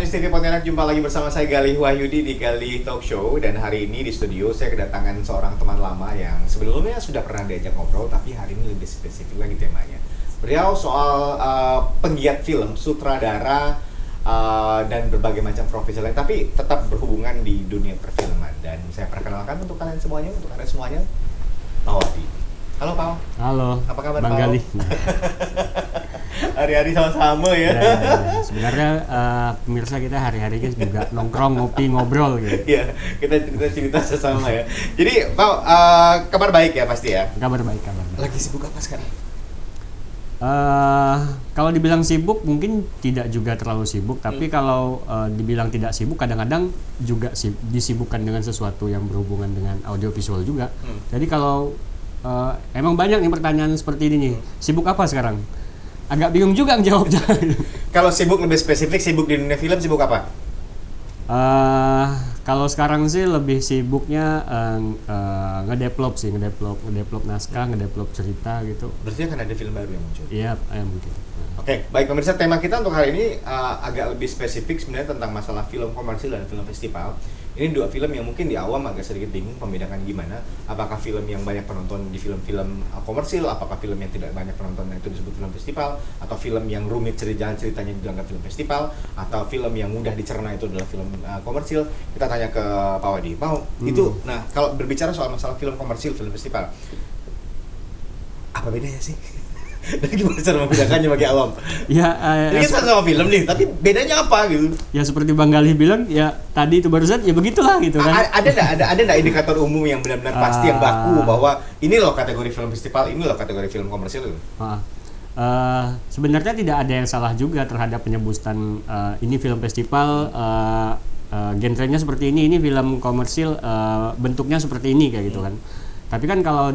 Admis TV Pontianak, jumpa lagi bersama saya Galih Wahyudi di Galih Talk Show. Dan hari ini di studio saya kedatangan seorang teman lama yang sebelumnya sudah pernah diajak ngobrol, tapi hari ini lebih spesifik lagi temanya. Beliau soal penggiat film, sutradara, dan berbagai macam profesi lain, tapi tetap berhubungan di dunia perfilman. Dan saya perkenalkan untuk kalian semuanya, Pak Wadi. Halo Pak. Halo. Apa kabar Bang Pak? Galih. Hari-hari sama-sama ya. Ya. Sebenarnya pemirsa kita hari-harinya juga nongkrong, ngopi, ngobrol gitu. Iya, kita cerita sesama ya. Jadi Pak, kabar baik ya pasti ya? Kabar baik, kabar baik. Lagi sibuk apa sekarang? Kalau dibilang sibuk mungkin tidak juga terlalu sibuk, tapi kalau dibilang tidak sibuk kadang-kadang juga disibukkan dengan sesuatu yang berhubungan dengan audiovisual juga. Jadi kalau emang banyak nih pertanyaan seperti ini nih, sibuk apa sekarang? Agak bingung juga jawabnya. Kalau sibuk lebih spesifik, sibuk di dunia film, sibuk apa? Kalau sekarang sih lebih sibuknya ngedevelop naskah, ngedevelop cerita gitu. Berarti akan ada film baru yang muncul? Iya, mungkin. Oke, baik pemirsa, tema kita untuk hari ini agak lebih spesifik sebenarnya tentang masalah film komersil dan film festival. Ini dua film yang mungkin di awam agak sedikit bingung membedakan gimana. Apakah film yang banyak penonton di film-film komersil, apakah film yang tidak banyak penonton itu disebut film festival, atau film yang rumit ceritanya dianggap film festival, atau film yang mudah dicerna itu adalah film komersil. Kita tanya ke Pak Wadi. Pak, itu, nah kalau berbicara soal masalah film komersil, film festival, apa bedanya sih? Dan gimana cara membedakannya bagi awam? Ya, ini kan sama film nih, tapi bedanya apa gitu? Ya seperti Bang Galih bilang, ya tadi itu barusan, ya begitulah gitu kan. Ada nggak indikator umum yang benar-benar pasti yang baku bahwa ini loh kategori film festival, ini loh kategori film komersil gitu? Sebenarnya tidak ada yang salah juga terhadap penyebutan ini film festival, genrenya seperti ini film komersil, bentuknya seperti ini kayak gitu kan. Tapi kan kalau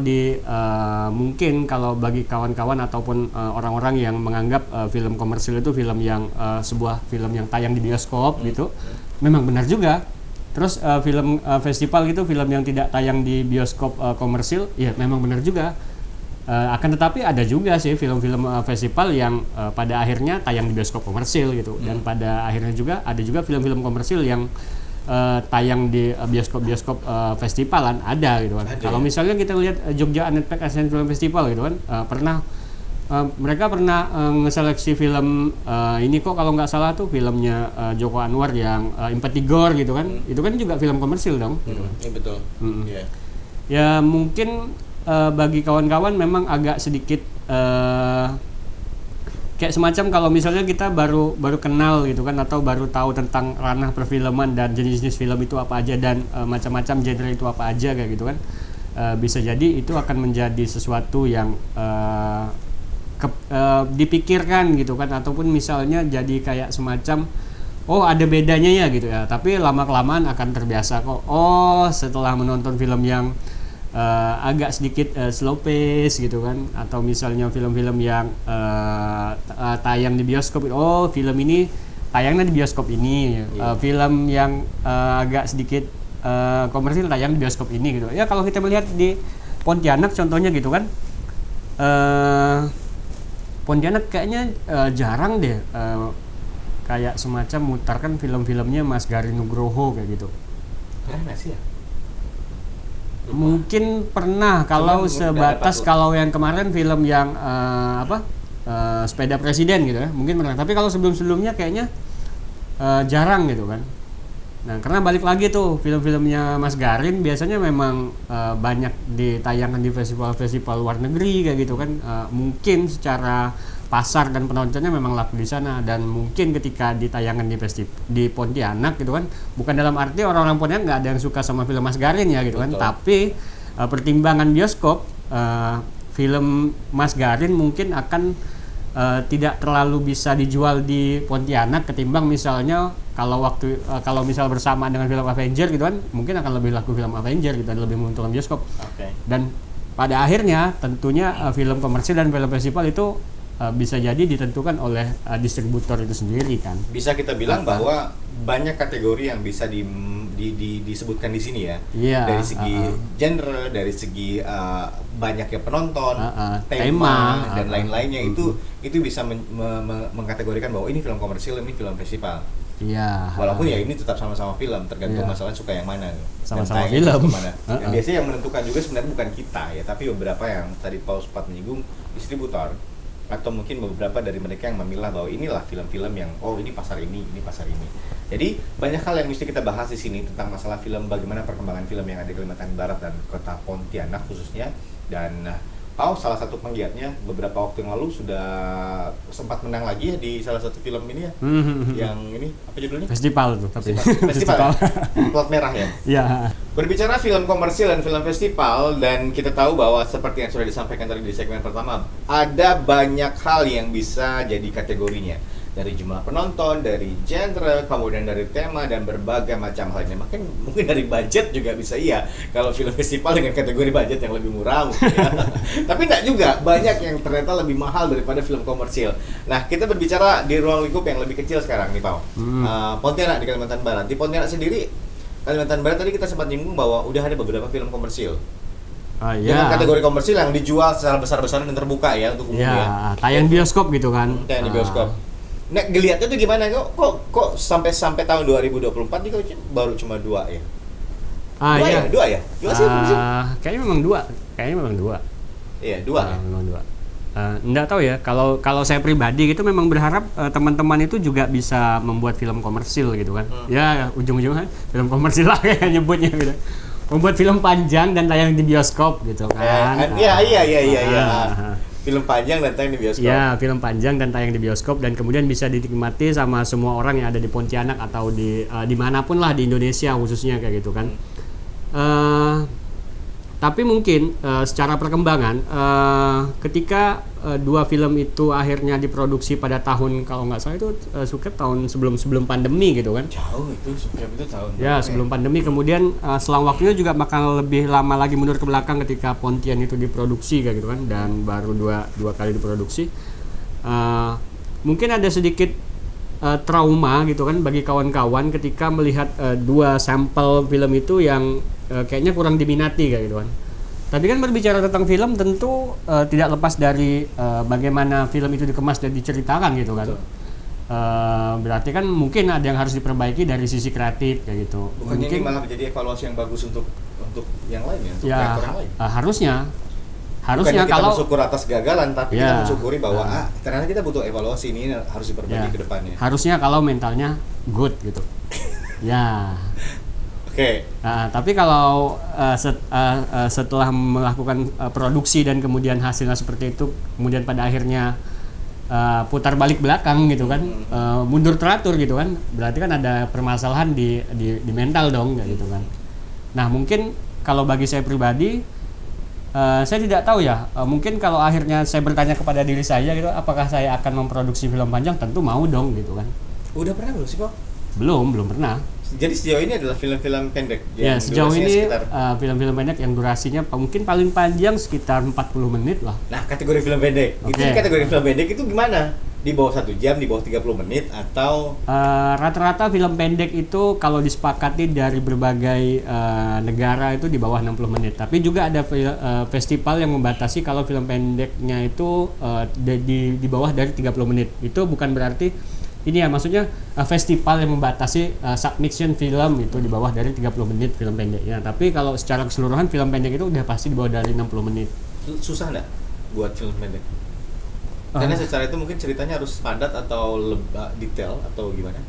mungkin kalau bagi kawan-kawan ataupun orang-orang yang menganggap film komersil itu film yang sebuah film yang tayang di bioskop gitu, memang benar juga. Terus film festival gitu film yang tidak tayang di bioskop komersil, ya memang benar juga. Akan tetapi ada juga sih film-film festival yang pada akhirnya tayang di bioskop komersil gitu, dan pada akhirnya juga ada juga film-film komersil yang tayang di bioskop-bioskop festivalan ada gitu kan. Kalau misalnya kita lihat Jogja Unpacked Asian Film Festival gitu kan, mereka pernah ngeseleksi film ini kok kalau nggak salah tuh filmnya Joko Anwar yang Impetigor gitu kan. Itu kan juga film komersil dong gitu kan. Iya betul. Yeah. Ya mungkin bagi kawan-kawan memang agak sedikit kayak semacam kalau misalnya kita baru kenal gitu kan, atau baru tahu tentang ranah perfilman dan jenis-jenis film itu apa aja dan macam-macam genre itu apa aja kayak gitu kan, bisa jadi itu akan menjadi sesuatu yang dipikirkan gitu kan, ataupun misalnya jadi kayak semacam oh ada bedanya ya gitu ya, tapi lama-kelamaan akan terbiasa kok. Oh setelah menonton film yang agak sedikit slow pace gitu kan, atau misalnya film-film yang tayang di bioskop, oh film ini tayangnya di bioskop ini, film yang agak sedikit komersil tayang di bioskop ini gitu ya. Kalau kita melihat di Pontianak contohnya gitu kan, Pontianak kayaknya jarang deh kayak semacam mutarkan film-filmnya Mas Garin Nugroho kayak gitu. Pernah sih ya? Mungkin pernah, kalau sebatas kalau yang kemarin film yang Sepeda Presiden gitu ya, mungkin pernah. Tapi kalau sebelum-sebelumnya kayaknya jarang gitu kan. Nah karena balik lagi tuh film-filmnya Mas Garin biasanya memang banyak ditayangkan di festival-festival luar negeri kayak gitu kan. Mungkin secara pasar dan penontonnya memang laku di sana, dan mungkin ketika ditayangkan di Pontianak gitu kan, bukan dalam arti orang-orang Pontianak nggak ada yang suka sama film Mas Garin ya gitu kan. Tapi pertimbangan bioskop, film Mas Garin mungkin akan tidak terlalu bisa dijual di Pontianak ketimbang misalnya kalau misal bersamaan dengan film Avenger gitu kan, mungkin akan lebih laku film Avenger gitu, dan lebih menguntungkan bioskop. Dan pada akhirnya tentunya film komersil dan film festival itu bisa jadi ditentukan oleh distributor itu sendiri kan. Bisa kita bilang bahwa banyak kategori yang bisa disebutkan di sini ya. Yeah, dari segi genre, dari segi banyaknya penonton, tema dan lain-lainnya, itu bisa mengkategorikan bahwa ini film komersil, ini film festival. Iya. Walaupun ya ini tetap sama-sama film, tergantung Iya. masalah suka yang mana. Sama-sama Dan tayangnya film. kemana. Dan biasanya yang menentukan juga sebenarnya bukan kita ya, tapi beberapa yang tadi Paul sempat menyinggung, distributor atau mungkin beberapa dari mereka yang memilah bahwa inilah film-film yang ini pasar ini pasar ini. Jadi banyak hal yang mesti kita bahas di sini tentang masalah film, bagaimana perkembangan film yang ada di Kalimantan Barat dan kota Pontianak khususnya. Dan Pau salah satu penggiatnya beberapa waktu yang lalu sudah sempat menang lagi ya di salah satu film ini ya. Yang ini apa judulnya? Festival tuh tapi. Festival. Plot merah ya. Iya. Berbicara film komersil dan film festival, dan kita tahu bahwa seperti yang sudah disampaikan tadi di segmen pertama, ada banyak hal yang bisa jadi kategorinya. Dari jumlah penonton, dari genre, kemudian dari tema dan berbagai macam halnya. Mungkin dari budget juga bisa iya. Kalau film festival dengan kategori budget yang lebih murah mungkin ya. Tapi enggak juga, banyak yang ternyata lebih mahal daripada film komersil. Nah, kita berbicara di ruang lingkup yang lebih kecil sekarang nih, Pau. Pontianak di Kalimantan Barat. Di Pontianak sendiri, Kalimantan Barat tadi kita sempat nyinggung bahwa udah ada beberapa film komersil. Dengan kategori komersil yang dijual secara besar-besaran dan terbuka ya untuk umum ya. Tayang bioskop gitu kan. Tayang di bioskop. Nah, ngeliatnya tuh gimana? Kok sampai tahun 2024 nih kok baru cuma 2 ya? Dua sih komersil. Kayaknya memang dua. Iya, 2 ya. Memang 2. Nggak tahu ya. Kalau saya pribadi gitu memang berharap teman-teman itu juga bisa membuat film komersil gitu kan. Ya ujung-ujungnya film komersil lah kayak nyebutnya gitu. Membuat film panjang dan tayang di bioskop gitu kan. Iya. Film panjang dan tayang di bioskop. Ya, film panjang dan tayang di bioskop dan kemudian bisa dinikmati sama semua orang yang ada di Pontianak atau di dimanapun lah di Indonesia khususnya kayak gitu kan. Tapi mungkin secara perkembangan ketika 2 film itu akhirnya diproduksi pada tahun kalau nggak salah itu suket tahun sebelum pandemi gitu kan. Jauh itu tahun. Ya sebelum pandemi, kemudian selang waktunya juga bakal lebih lama lagi mundur ke belakang ketika Pontian itu diproduksi kayak gitu kan, dan baru dua kali diproduksi. Mungkin ada sedikit trauma gitu kan bagi kawan-kawan ketika melihat 2 sampel film itu yang kayaknya kurang diminati kayak gitu kan. Tapi kan berbicara tentang film tentu tidak lepas dari bagaimana film itu dikemas dan diceritakan gitu kan. Berarti kan mungkin ada yang harus diperbaiki dari sisi kreatif kayak gitu. Bukannya mungkin ini malah menjadi evaluasi yang bagus untuk yang lain ya, untuk kreator yang lain. Harusnya bukannya kita kalau bersyukur atas gagalan, tapi kita mensyukuri bahwa ternyata kita butuh evaluasi, ini harus diperbaiki ke depannya. Harusnya kalau mentalnya good gitu. Ya. Oke. Tapi kalau setelah melakukan produksi dan kemudian hasilnya seperti itu, kemudian pada akhirnya putar balik belakang gitu kan, mundur teratur gitu kan, berarti kan ada permasalahan di mental dong kayak gitu kan. Nah mungkin kalau bagi saya pribadi, saya tidak tahu ya, mungkin kalau akhirnya saya bertanya kepada diri saya gitu, apakah saya akan memproduksi film panjang, tentu mau dong gitu kan. Udah pernah belum sih Pak? Belum pernah. Jadi sejauh ini adalah film-film pendek ya, sejauh ini film-film pendek yang durasinya mungkin paling panjang sekitar 40 menit lah. Nah, kategori film pendek. Itu kategori film pendek itu gimana? Di bawah 1 jam, di bawah 30 menit atau rata-rata film pendek itu kalau disepakati dari berbagai negara itu di bawah 60 menit. Tapi juga ada festival yang membatasi kalau film pendeknya itu di bawah dari 30 menit. Itu bukan berarti ini ya, maksudnya festival yang membatasi submission film itu di bawah dari 30 menit film pendeknya. Tapi kalau secara keseluruhan film pendek itu udah pasti di bawah dari 60 menit. Susah nggak buat film pendek? Karena secara itu mungkin ceritanya harus padat atau detail atau gimana?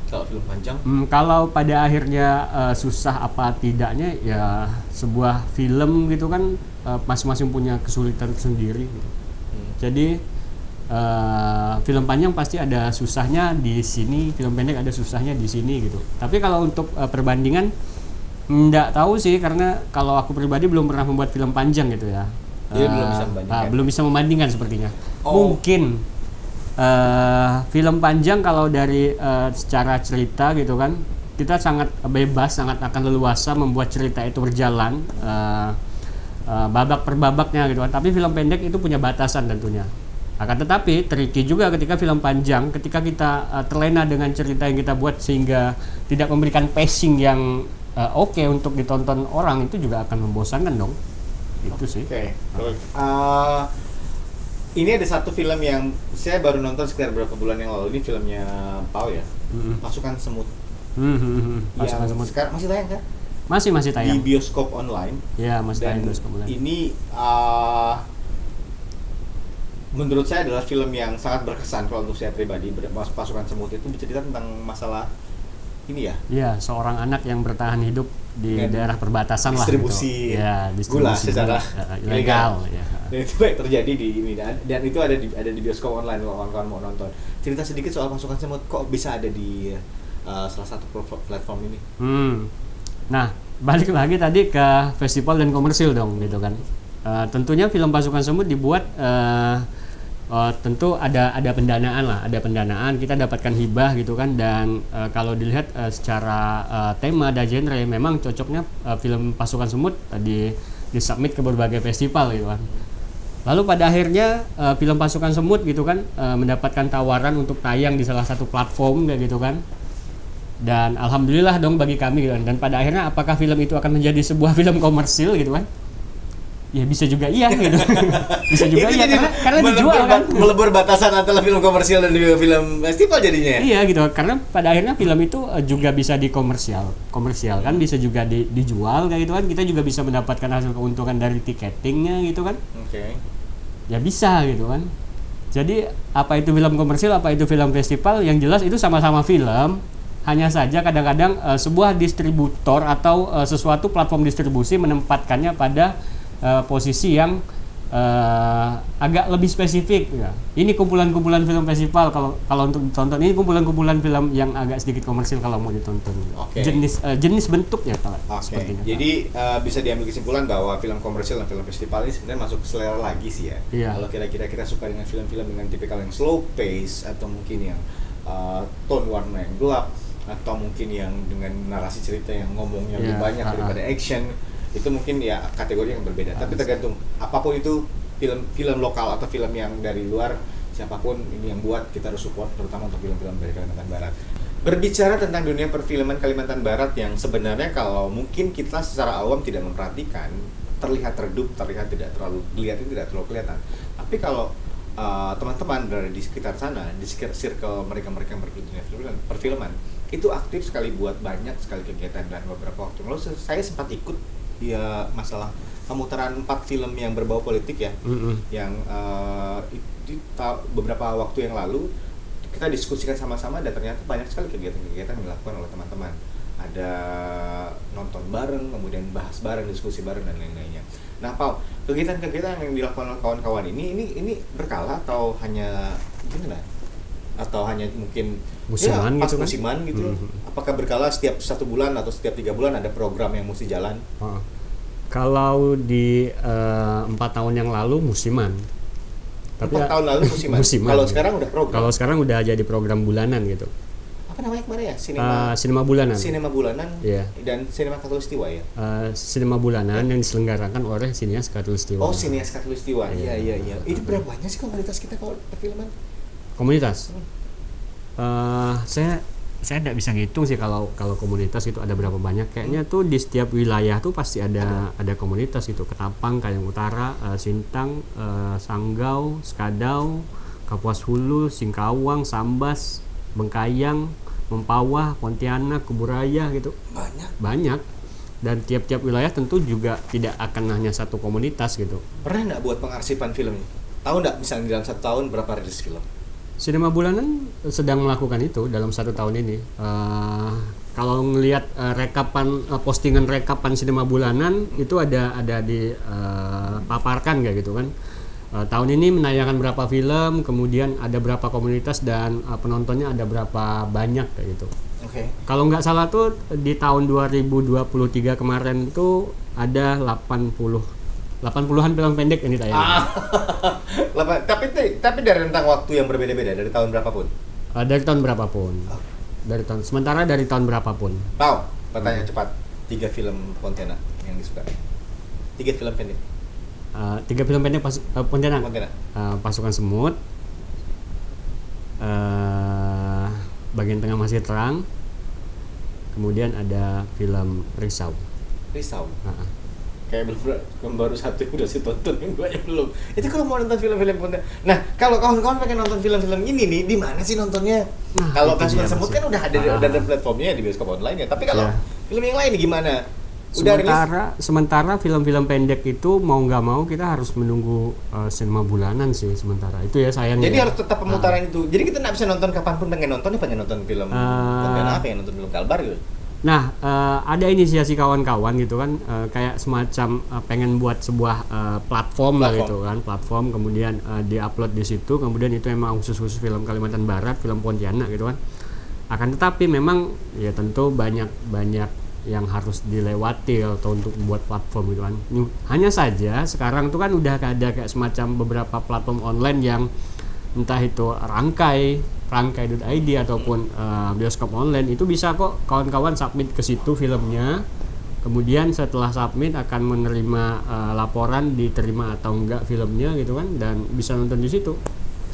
Kalau film panjang? Kalau pada akhirnya susah apa tidaknya ya, sebuah film gitu kan masing-masing punya kesulitan sendiri gitu. Jadi film panjang pasti ada susahnya di sini, film pendek ada susahnya di sini gitu. Tapi kalau untuk perbandingan nggak tahu sih, karena kalau aku pribadi belum pernah membuat film panjang gitu ya. Jadi belum bisa membandingkan. Belum bisa membandingkan sepertinya. Mungkin film panjang kalau dari secara cerita gitu kan, kita sangat bebas, sangat akan leluasa membuat cerita itu berjalan babak per babaknya gitu kan. Tapi film pendek itu punya batasan tentunya. Akan tetapi tricky juga ketika film panjang, ketika kita terlena dengan cerita yang kita buat sehingga tidak memberikan pacing yang oke untuk ditonton orang, itu juga akan membosankan dong. Itu sih. Ini ada satu film yang saya baru nonton sekitar beberapa bulan yang lalu. Ini filmnya Pau ya. Pasukan Semut. Pasukan Yang Semut. sekarang masih tayang kan? Masih Di tayang. bioskop online. Ya, masih Dan tayang bioskop online. ini menurut saya adalah film yang sangat berkesan kalau untuk saya pribadi. Pasukan Semut itu bercerita tentang masalah ini ya. Iya, seorang anak yang bertahan hidup di Dengan daerah perbatasan distribusi lah gitu. Ya, gula secara ilegal ya. Dan itu baik terjadi di ini, dan itu ada di bioskop online kalau kawan-kawan mau nonton. Cerita sedikit soal Pasukan Semut, kok bisa ada di salah satu platform ini. Nah, balik lagi tadi ke festival dan komersil dong gitu kan. Tentunya film Pasukan Semut dibuat tentu ada pendanaan lah, ada pendanaan, kita dapatkan hibah gitu kan. Dan kalau dilihat secara tema dan genre memang cocoknya film Pasukan Semut disubmit ke berbagai festival gitu kan. Lalu pada akhirnya film Pasukan Semut gitu kan mendapatkan tawaran untuk tayang di salah satu platform kayak gitu kan. Dan alhamdulillah dong bagi kami gitu kan. Dan pada akhirnya apakah film itu akan menjadi sebuah film komersil gitu kan? Ya bisa juga iya gitu. Bisa juga iya karena dijual kan. Melebur batasan antara film komersil dan film festival jadinya. Iya gitu. Karena pada akhirnya film itu juga bisa komersial kan, bisa juga dijual kayak gitu kan. Kita juga bisa mendapatkan hasil keuntungan dari tiketingnya gitu kan. Oke. Ya bisa gitu kan. Jadi apa itu film komersil, apa itu film festival, yang jelas itu sama-sama film. Hanya saja kadang-kadang sebuah distributor atau sesuatu platform distribusi menempatkannya pada posisi yang agak lebih spesifik ya. Ini kumpulan-kumpulan film festival, kalau untuk ditonton ini kumpulan-kumpulan film yang agak sedikit komersil kalau mau ditonton. Okay. Jenis bentuknya seperti ini. Jadi bisa diambil kesimpulan bahwa film komersil dan film festival ini sebenarnya masuk selera lagi sih ya. Iya. Kalau kira-kira kita suka dengan film-film dengan tipikal yang slow pace atau mungkin yang tone warna yang gelap atau mungkin yang dengan narasi cerita yang ngomongnya lebih banyak daripada action, itu mungkin ya kategori yang berbeda. Tapi tergantung apapun itu film lokal atau film yang dari luar, siapapun ini yang buat, kita harus support, terutama untuk film-film dari Kalimantan Barat. Berbicara tentang dunia perfilman Kalimantan Barat yang sebenarnya kalau mungkin kita secara awam tidak memperhatikan, terlihat redup, terlihat tidak terlalu kelihatan. Tapi kalau teman-teman dari di sekitar sana, di circle mereka yang berdunia perfilman, itu aktif sekali buat banyak sekali kegiatan. Dan beberapa waktu lalu saya sempat ikut ya masalah pemutaran 4 film yang berbau politik ya, yang beberapa waktu yang lalu kita diskusikan sama-sama, dan ternyata banyak sekali kegiatan-kegiatan yang dilakukan oleh teman-teman. Ada nonton bareng, kemudian bahas bareng, diskusi bareng, dan lain-lainnya. Nah, Paul, kegiatan-kegiatan yang dilakukan oleh kawan-kawan ini berkala atau hanya gimana? Atau hanya mungkin musiman pas gitu kan? Musiman gitu? Apakah berkala setiap 1 bulan atau setiap 3 bulan ada program yang mesti jalan? Kalau di 4 tahun yang lalu musiman. Tapi 4 tahun lalu musiman. Kalau sekarang udah program. Kalau sekarang udah jadi program bulanan gitu. Apa namanya kemarin ya? Sinema bulanan. Sinema bulanan. Yeah. Dan sinema Khatulistiwa ya. Sinema bulanan yang diselenggarakan oleh Sinias Khatulistiwa. Oh, Sinias Khatulistiwa. Iya. Itu berapa banyak sih komunitas kita kalau perfilman? Komunitas. Saya tidak bisa ngitung sih kalau komunitas itu ada berapa banyak. Kayaknya tuh di setiap wilayah tuh pasti ada komunitas itu. Ketapang, Kayang Utara, Sintang, Sanggau, Skadau, Kapuas Hulu, Singkawang, Sambas, Bengkayang, Mempawah, Pontianak, Kuburaya gitu. Banyak. Dan tiap-tiap wilayah tentu juga tidak akan hanya satu komunitas gitu. Pernah nggak buat pengarsipan filmnya? Tahu nggak misalnya dalam 1 tahun berapa rilis film? Sinema bulanan sedang melakukan itu dalam 1 tahun ini. Kalau ngelihat postingan rekapan sinema bulanan itu ada paparkan kayak gitu kan. Tahun ini menayangkan berapa film, kemudian ada berapa komunitas, dan penontonnya ada berapa banyak kayak gitu. Okay. Kalau nggak salah tuh di tahun 2023 kemarin tuh ada 80-an film pendek yang ditayangkan. Tapi dari rentang waktu yang berbeda-beda, dari tahun berapapun? Dari tahun berapapun. Sementara dari tahun berapapun. Tahu, pertanyaan cepat. 3 film Pontianak yang disuka. 3 film pendek. 3 film pendek Pontianak. Pasukan Semut. Bagian Tengah Masih Terang. Kemudian ada film Risau. kayak belum baru satu udah sih tonton, yang duanya belum. Itu kalau mau nonton film-film konten. Nah, kalau kawan-kawan pengen nonton film-film ini nih, di mana sih nontonnya? Kalau Kasual Semut kan udah ada platformnya di bioskop online ya. Tapi kalau film yang lain gimana? Sementara film-film pendek itu mau nggak mau kita harus menunggu sinema bulanan sih sementara. Itu ya sayangnya. Jadi harus tetap pemutaran itu. Jadi kita nggak bisa nonton kapanpun pengen nonton film konten apa yang nonton film Kalbar gitu. Nah, ada inisiasi kawan-kawan gitu kan, kayak semacam pengen buat sebuah platform lah gitu kan, platform kemudian diupload di situ, kemudian itu emang khusus film Kalimantan Barat, film Pontianak gitu kan. Akan tetapi memang ya tentu banyak yang harus dilewati atau untuk membuat platform gitu kan. Hanya saja sekarang tuh kan udah ada kayak semacam beberapa platform online yang entah itu rangkai.id ataupun bioskop online, itu bisa kok kawan-kawan submit ke situ filmnya. Kemudian setelah submit akan menerima laporan diterima atau enggak filmnya gitu kan, dan bisa nonton di situ.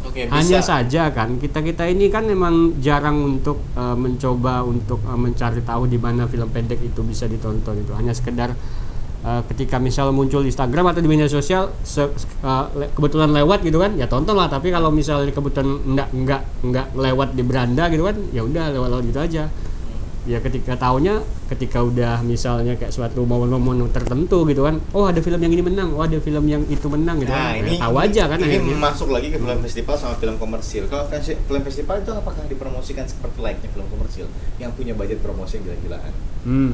Oke, hanya saja kan kita ini kan memang jarang untuk mencoba untuk mencari tahu di mana film pendek itu bisa ditonton. Itu hanya sekedar ketika misal muncul di Instagram atau di media sosial kebetulan lewat gitu kan, ya tonton lah. Tapi kalau misalnya kebetulan enggak lewat di beranda gitu kan, ya udah lewat gitu aja. Ya ketika udah misalnya kayak suatu momen-momen tertentu gitu kan, oh ada film yang ini menang, oh ada film yang itu menang gitu kan, ini tahu aja kan. Ini masuk lagi ke film festival sama film komersil. Kalau film festival itu apakah dipromosikan seperti layaknya film komersil yang punya budget promosi yang gila-gilaan?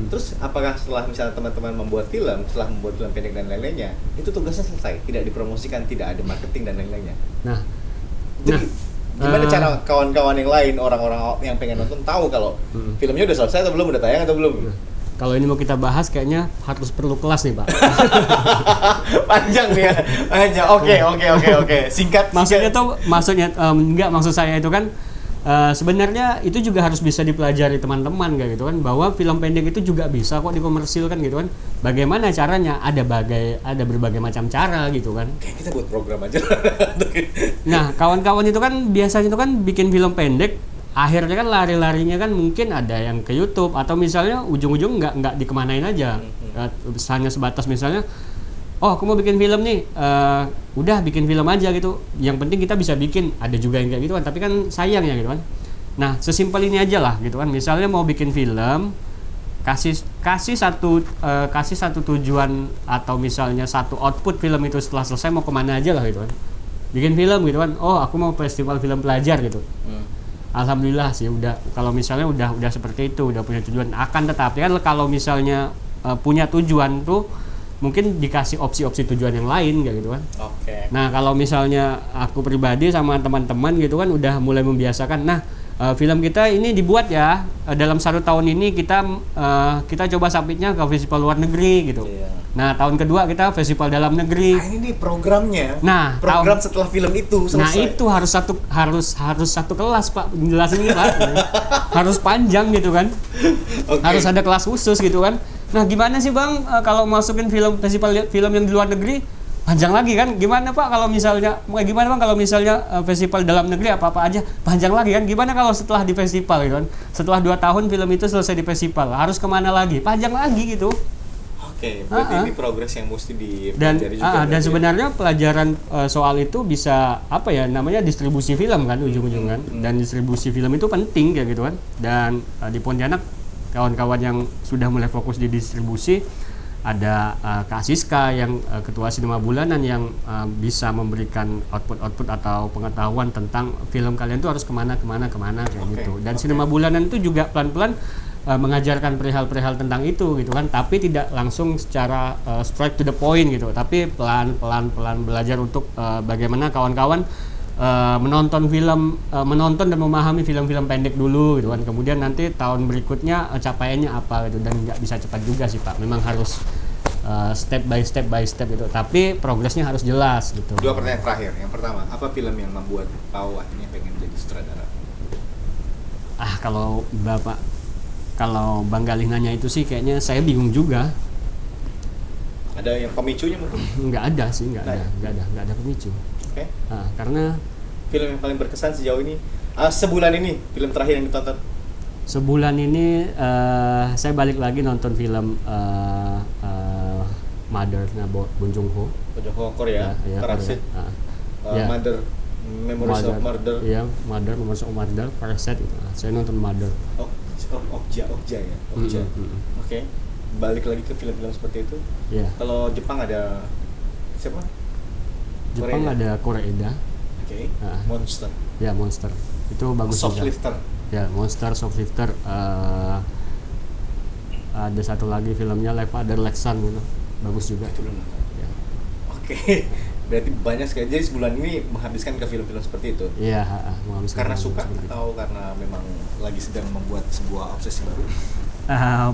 Terus apakah setelah misalnya teman-teman membuat film, setelah membuat film pendek dan lain-lainnya, itu tugasnya selesai, tidak dipromosikan, tidak ada marketing dan lain-lainnya? Gimana cara kawan-kawan yang lain, orang-orang yang pengen nonton tahu kalau filmnya udah selesai atau belum, udah tayang atau belum? Kalau ini mau kita bahas kayaknya harus perlu kelas nih Pak. Panjang nih ya. Panjang. Oke. Singkat. Maksud saya itu kan sebenarnya itu juga harus bisa dipelajari teman-teman kayak gitu kan, bahwa film pendek itu juga bisa kok dikomersilkan gitu kan. Bagaimana caranya? Ada berbagai macam cara gitu kan. Kayak kita buat program aja. Nah, kawan-kawan itu kan biasanya itu kan bikin film pendek, akhirnya kan lari-larinya kan mungkin ada yang ke YouTube atau misalnya ujung-ujung nggak dikemanain aja. Hanya sebatas misalnya, oh aku mau bikin film nih, udah bikin film aja gitu. Yang penting kita bisa bikin. Ada juga yang kayak gitu kan, tapi kan sayang ya gitu kan. Nah, sesimpel ini aja lah gitu kan. Misalnya mau bikin film, kasih satu tujuan atau misalnya satu output film itu setelah selesai mau kemana aja lah gitu kan. Bikin film gitu kan. Oh aku mau festival film pelajar gitu. Alhamdulillah sih udah, kalau misalnya udah seperti itu, udah punya tujuan. Akan tetapi kan kalau misalnya punya tujuan tuh mungkin dikasih opsi-opsi tujuan yang lain kayak gitu kan. Oke. Nah, kalau misalnya aku pribadi sama teman-teman gitu kan udah mulai membiasakan. Nah, film kita ini dibuat ya dalam 1 tahun ini kita coba submitnya ke festival luar negeri gitu. Iya. Nah, tahun kedua kita festival dalam negeri. Nah, ini nih programnya. Nah, program setelah film itu selesai. Nah, itu harus satu kelas Pak, penjelasannya Pak. Harus panjang gitu kan. Okay. Harus ada kelas khusus gitu kan. Nah, gimana sih Bang kalau masukin festival film yang di luar negeri? Panjang lagi kan? Gimana Pak kalau misalnya festival dalam negeri apa aja panjang lagi kan? Gimana kalau setelah di festival gitu kan? Setelah 2 tahun film itu selesai di festival, harus kemana lagi? Panjang lagi gitu. Oke, berarti ini progres yang mesti dipelajari juga. Dan sebenarnya pelajaran soal itu bisa namanya distribusi film kan ujung-ujung kan. Dan distribusi film itu penting kayak gitu kan. Dan di Pontianak kawan-kawan yang sudah mulai fokus di distribusi, ada Kak Siska yang ketua sinema bulanan yang bisa memberikan output atau pengetahuan tentang film kalian tuh harus kemana kayak gitu. Dan sinema bulanan itu juga pelan-pelan mengajarkan perihal-perihal tentang itu gitu kan, tapi tidak langsung secara straight to the point gitu, tapi pelan-pelan belajar untuk bagaimana kawan-kawan menonton dan memahami film-film pendek dulu gitu kan. Kemudian nanti tahun berikutnya capaiannya apa gitu, dan nggak bisa cepat juga sih Pak, memang harus step by step gitu, tapi progresnya harus jelas gitu. 2 pertanyaan terakhir. Yang pertama, apa film yang membuat Pau akhirnya pengen jadi sutradara? Kalau Bang Galih nanya itu sih kayaknya saya bingung juga. Ada yang pemicunya mungkin? Nggak ada sih, nggak ada pemicu. Oke. Nah, karena film yang paling berkesan sejauh ini, sebulan ini, film terakhir yang ditonton? Sebulan ini saya balik lagi nonton film Mother-nya Bong Joon-ho. Korea, Ya, Parasit, Korea. Ya. Mother, Memories of Murder. Iya, Mother, Memories of Murder, Parasite itu. Saya nonton Mother. Okja ya. Okja. Oke. Balik lagi ke film-film seperti itu. Iya. Kalau Jepang ada siapa? Jepang Korea. ada Koreeda. Oke. Ah. Monster. Ya, Monster. Itu bagus juga. Softlifter. Ya, Monster, Softlifter. Ada satu lagi filmnya Like Father Like Son gitu. Bagus juga. Itu belum nonton. Ya. Oke. Berarti banyak sekali. Jadi sebulan ini menghabiskan ke film-film seperti itu. Iya, menghabiskan Karena film suka seperti itu. atau karena memang lagi sedang membuat sebuah obsesi baru?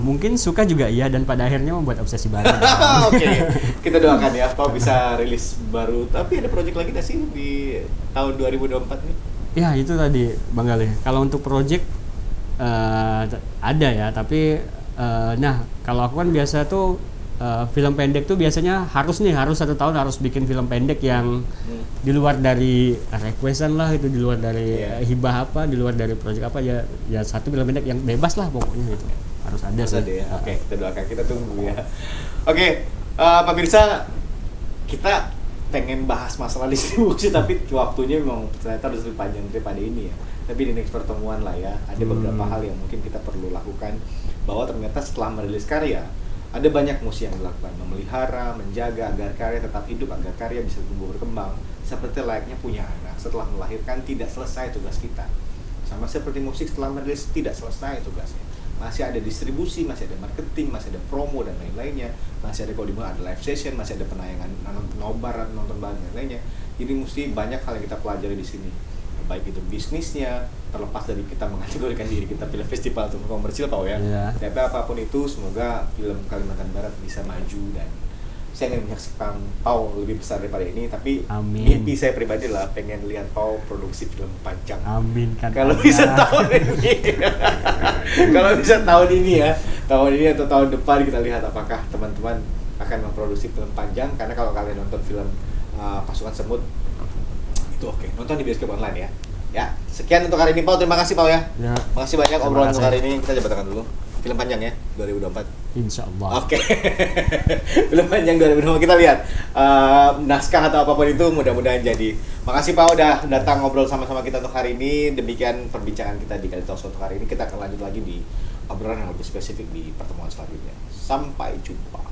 Mungkin suka juga iya, dan pada akhirnya membuat obsesi baru. Oke, kita doakan ya Pau bisa rilis baru. Tapi ada proyek lagi nggak sih di tahun 2024 nih? Ya, itu tadi Bang Galih. Kalau untuk project ada ya, tapi nah kalau aku kan biasa tuh film pendek tuh biasanya harus 1 tahun harus bikin film pendek yang di luar dari requestan lah, itu di luar dari hibah apa, di luar dari project apa, ya satu film pendek yang bebas lah pokoknya gitu. Harus ada sih. Ya. Oke, kita doakan, kita tunggu ya. Oke, pemirsa, kita pengen bahas masalah distribusi tapi waktunya memang ternyata harus lebih panjang daripada ini ya. Tapi di next pertemuan lah ya, ada beberapa hal yang mungkin kita perlu lakukan, bahwa ternyata setelah merilis karya ada banyak musti yang dilakukan, memelihara, menjaga agar karya tetap hidup, agar karya bisa tumbuh berkembang seperti layaknya punya anak. Setelah melahirkan tidak selesai tugas kita, sama seperti musik setelah merilis tidak selesai tugasnya, masih ada distribusi, masih ada marketing, masih ada promo dan lain-lainnya, masih ada kalau ada live session, masih ada penayangan nobar, nonton bareng dan lainnya. Jadi mesti banyak hal yang kita pelajari di sini, baik itu bisnisnya, terlepas dari kita mengategorikan diri kita film festival atau komersil Pak ya. Tapi apapun itu, semoga film Kalimantan Barat bisa maju, dan saya ingin menyaksikan Pau lebih besar daripada ini. Tapi mimpi saya pribadi lah pengen lihat Pau produksi film panjang. Amin kan. Kalau bisa tahun ini. Kalau bisa tahun ini ya, tahun ini atau tahun depan kita lihat apakah teman-teman akan memproduksi film panjang. Karena kalau kalian nonton film Pasukan Semut itu oke, nonton di bioskop online ya. Ya, sekian untuk hari ini Pau. Terima kasih Pau ya. Makasih banyak obrolan untuk hari ini. Kita coba tekan dulu. Film panjang ya, 2024. Insya Allah. Oke. Film panjang 2024, kita lihat naskah atau apapun itu mudah-mudahan jadi. Makasih Pau udah datang ngobrol sama-sama kita untuk hari ini. Demikian perbincangan kita di Kali Talks untuk hari ini. Kita akan lanjut lagi di obrolan yang lebih spesifik di pertemuan selanjutnya. Sampai jumpa.